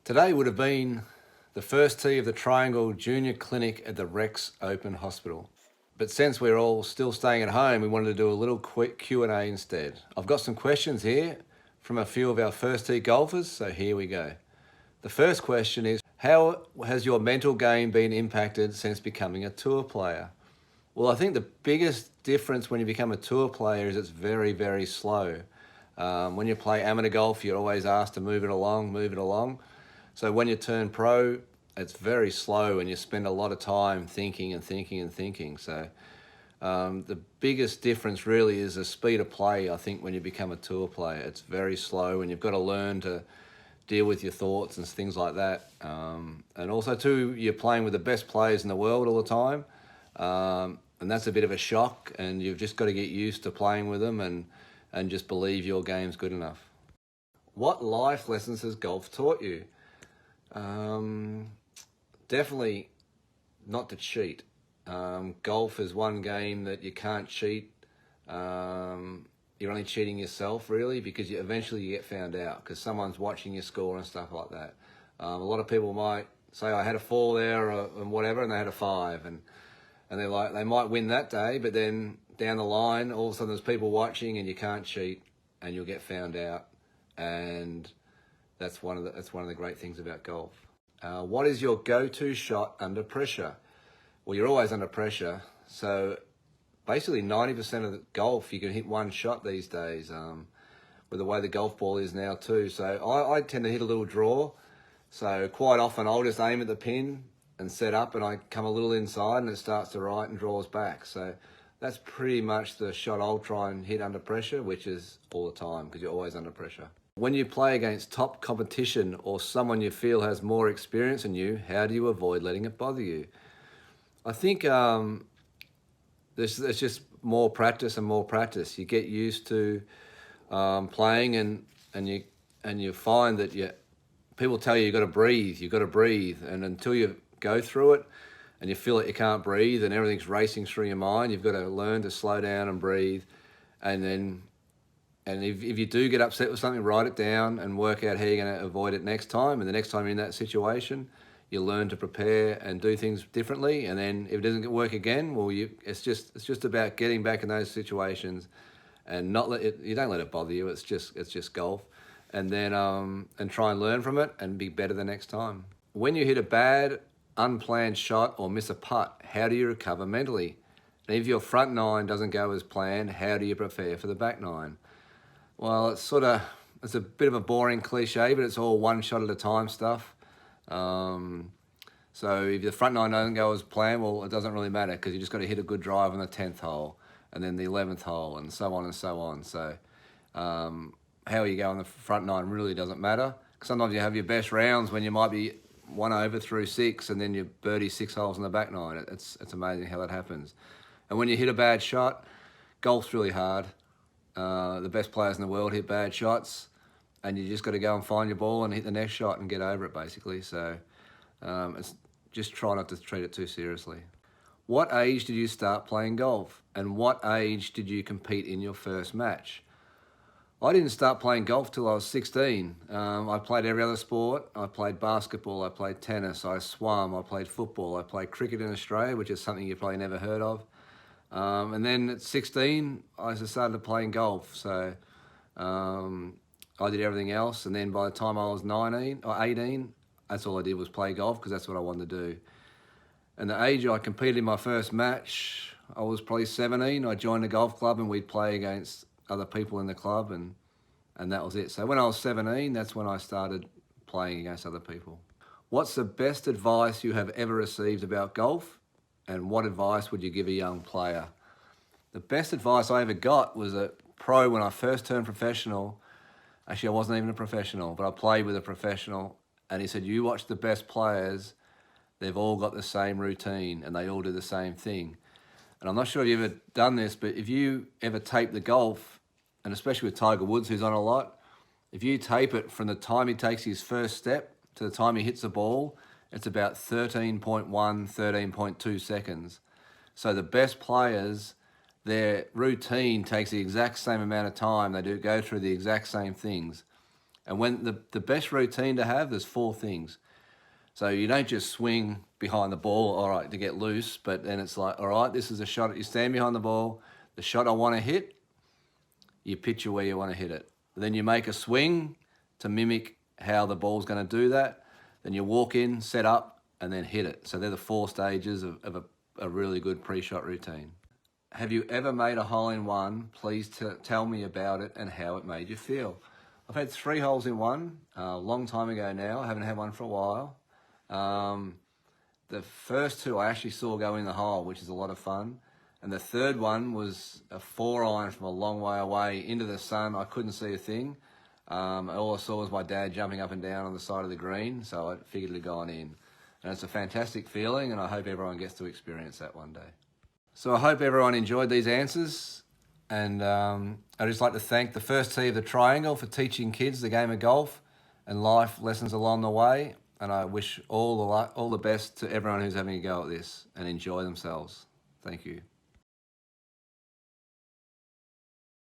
Today would have been the first tee of the Triangle Junior Clinic at the Rex Open Hospital. But since we're all still staying at home, we wanted to do a little quick Q&A instead. I've got some questions here from a few of our first tee golfers, so here we go. The first question is, how has your mental game been impacted since becoming a tour player? Well, I think the biggest difference when you become a tour player is it's very, very slow. When you play amateur golf, you're always asked to move it along. So when you turn pro, it's very slow and you spend a lot of time thinking. So the biggest difference really is the speed of play, I think, when you become a tour player. It's very slow and you've got to learn to deal with your thoughts and things like that. And also too, you're playing with the best players in the world all the time. And that's a bit of a shock, and you've just got to get used to playing with them and just believe your game's good enough. What life lessons has golf taught you? Definitely not to cheat. Golf is one game that you can't cheat. You're only cheating yourself, really, because eventually you get found out because someone's watching your score and stuff like that. A lot of people might say, I had a 4 there and whatever, and they had a 5. And they're like, they might win that day, but then down the line, all of a sudden there's people watching and you can't cheat and you'll get found out. And that's one of the great things about golf. What is your go-to shot under pressure? Well, you're always under pressure. So basically 90% of the golf, you can hit one shot these days, with the way the golf ball is now too. So I tend to hit a little draw. So quite often I'll just aim at the pin and set up, and I come a little inside and it starts to right and draws back. So that's pretty much the shot I'll try and hit under pressure, which is all the time because you're always under pressure. When you play against top competition or someone you feel has more experience than you, how do you avoid letting it bother you? I think there's just more practice and more practice. You get used to playing and you find that people tell you've got to breathe, and until you go through it and you feel like you can't breathe and everything's racing through your mind, you've got to learn to slow down and breathe. And if you do get upset with something, write it down and work out how you're going to avoid it next time. And the next time you're in that situation, you learn to prepare and do things differently. And then if it doesn't work again, well, it's just about getting back in those situations and you don't let it bother you. It's just golf. And then and try and learn from it and be better the next time. When you hit a bad, unplanned shot or miss a putt, how do you recover mentally? And if your front nine doesn't go as planned, how do you prepare for the back nine? Well, it's a bit of a boring cliche, but it's all one shot at a time stuff. So if the front nine doesn't go as planned, well, it doesn't really matter because you just got to hit a good drive on the 10th hole and then the 11th hole and so on and so on. So how you go on the front nine really doesn't matter. Sometimes you have your best rounds when you might be 1 over through 6 and then you birdie 6 holes in the back nine. It's amazing how that happens. And when you hit a bad shot, golf's really hard. The best players in the world hit bad shots, and you just got to go and find your ball and hit the next shot and get over it, basically. So it's just try not to treat it too seriously. What age did you start playing golf, and what age did you compete in your first match? I didn't start playing golf till I was 16. I played every other sport. I played basketball, I played tennis, I swam, I played football, I played cricket in Australia, which is something you've probably never heard of. And then at 16, I just started playing golf. So I did everything else. And then by the time I was 19 or 18, that's all I did was play golf because that's what I wanted to do. And the age I competed in my first match, I was probably 17. I joined a golf club and we'd play against other people in the club, and that was it. So when I was 17, that's when I started playing against other people. What's the best advice you have ever received about golf, and what advice would you give a young player? The best advice I ever got was a pro when I first turned professional. Actually, I wasn't even a professional, but I played with a professional, and he said, you watch the best players, they've all got the same routine and they all do the same thing. And I'm not sure if you've ever done this, but if you ever tape the golf, and especially with Tiger Woods, who's on a lot, if you tape it from the time he takes his first step to the time he hits the ball, it's about 13.1, 13.2 seconds. So the best players, their routine takes the exact same amount of time. They go through the exact same things. And when the best routine to have, there's 4 things. So you don't just swing behind the ball, all right, to get loose, but then it's like, all right, this is a shot. You stand behind the ball, the shot I want to hit, you picture where you want to hit it. Then you make a swing to mimic how the ball's going to do that. Then you walk in, set up, and then hit it. So they're the 4 stages of a really good pre-shot routine. Have you ever made a hole-in-one? Please tell me about it and how it made you feel. I've had 3 holes in one, a long time ago now. I haven't had one for a while. The first 2 I actually saw go in the hole, which is a lot of fun. And the third one was a 4-iron from a long way away into the sun. I couldn't see a thing. All I saw was my dad jumping up and down on the side of the green, so I figured it had gone in. And it's a fantastic feeling, and I hope everyone gets to experience that one day. So I hope everyone enjoyed these answers, and I'd just like to thank the first tee of the Triangle for teaching kids the game of golf and life lessons along the way. And I wish all the best to everyone who's having a go at this, and enjoy themselves. Thank you.